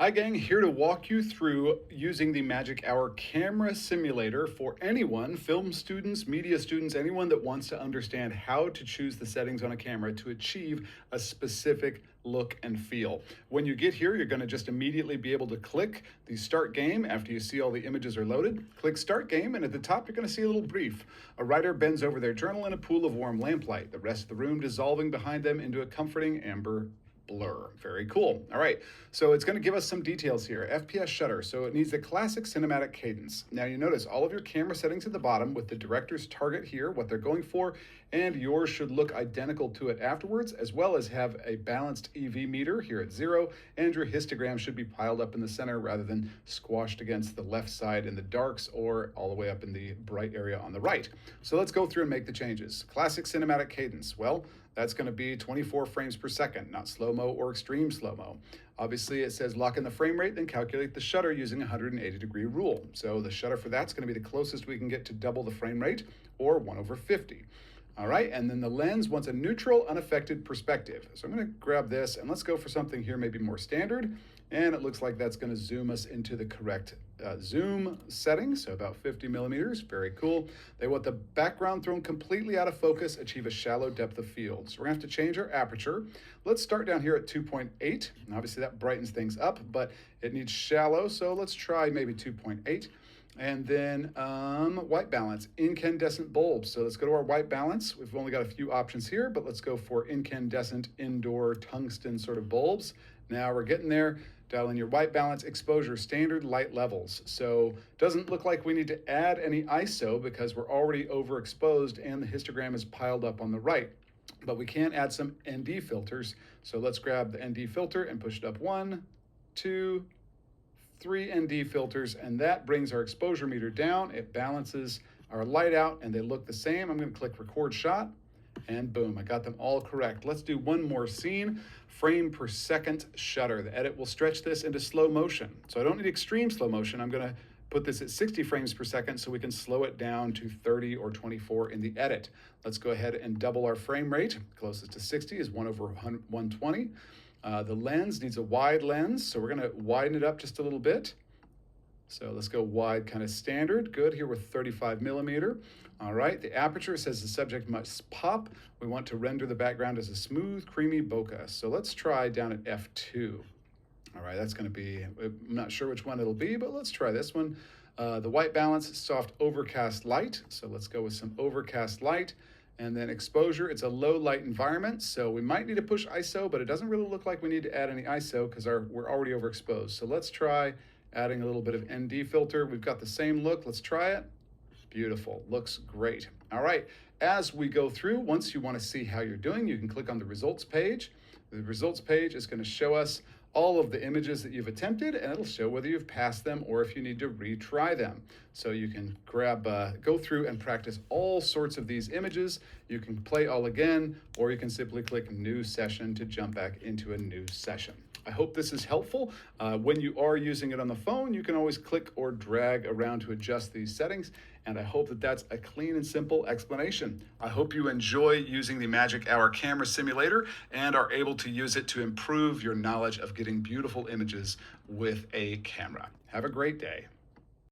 Hi gang, here to walk you through using the Magic Hour camera simulator for anyone, film students, media students, anyone that wants to understand how to choose the settings on a camera to achieve a specific look and feel. When you get here, you're going to just immediately be able to click the start game after you see all the images are loaded. Click start game, and at the top you're going to see a little brief. A writer bends over their journal in a pool of warm lamplight, the rest of the room dissolving behind them into a comforting amber blur. Very cool. All right, so it's going to give us some details here. FPS shutter, so it needs the classic cinematic cadence. Now you notice all of your camera settings at the bottom with the director's target here, what they're going for, and yours should look identical to it afterwards, as well as have a balanced EV meter here at 0, and your histogram should be piled up in the center rather than squashed against the left side in the darks or all the way up in the bright area on the right. So let's go through and make the changes. Classic cinematic cadence, well, that's going to be 24 frames per second, not slow-mo or extreme slow-mo. Obviously, it says lock in the frame rate, then calculate the shutter using a 180-degree rule. So the shutter for that's going to be the closest we can get to double the frame rate, or 1/50. All right, and then the lens wants a neutral, unaffected perspective. So I'm going to grab this, and let's go for something here maybe more standard. And it looks like that's going to zoom us into the correct zoom setting, so about 50 millimeters. Very cool. They want the background thrown completely out of focus, achieve a shallow depth of field. So we're going to have to change our aperture. Let's start down here at 2.8. And obviously that brightens things up, but it needs shallow, so let's try maybe 2.8. And then white balance, incandescent bulbs. So let's go to our white balance. We've only got a few options here, but let's go for incandescent indoor tungsten sort of bulbs. Now we're getting there. Dial in your white balance, exposure, standard light levels. So doesn't look like we need to add any ISO because we're already overexposed and the histogram is piled up on the right. But we can add some ND filters. So let's grab the ND filter and push it up 1, 2, 3 ND filters, and that brings our exposure meter down. It balances our light out and they look the same. I'm going to click record shot, and boom, I got them all correct. Let's do one more scene. Frame per second shutter. The edit will stretch this into slow motion. So I don't need extreme slow motion. I'm going to put this at 60 frames per second so we can slow it down to 30 or 24 in the edit. Let's go ahead and double our frame rate. Closest to 60 is 1/120. The lens needs a wide lens, so we're going to widen it up just a little bit. So let's go wide, kind of standard. Good, here with 35 millimeter. All right, the aperture says the subject must pop. We want to render the background as a smooth, creamy bokeh. So let's try down at f2. All right, that's going to be, I'm not sure which one it'll be, but let's try this one. The white balance, soft overcast light. So let's go with some overcast light. And then exposure, it's a low light environment, so we might need to push ISO, but it doesn't really look like we need to add any ISO because we're already overexposed. So let's try adding a little bit of ND filter. We've got the same look. Let's try it. Beautiful. Looks great. All right. As we go through, once you want to see how you're doing, you can click on the results page. The results page is going to show us all of the images that you've attempted, and it'll show whether you've passed them or if you need to retry them. So you can go through and practice all sorts of these images. You can play all again, or you can simply click new session to jump back into a new session. I hope this is helpful. When you are using it on the phone, you can always click or drag around to adjust these settings, and I hope that that's a clean and simple explanation. I hope you enjoy using the Magic Hour camera simulator and are able to use it to improve your knowledge of getting beautiful images with a camera. Have a great day.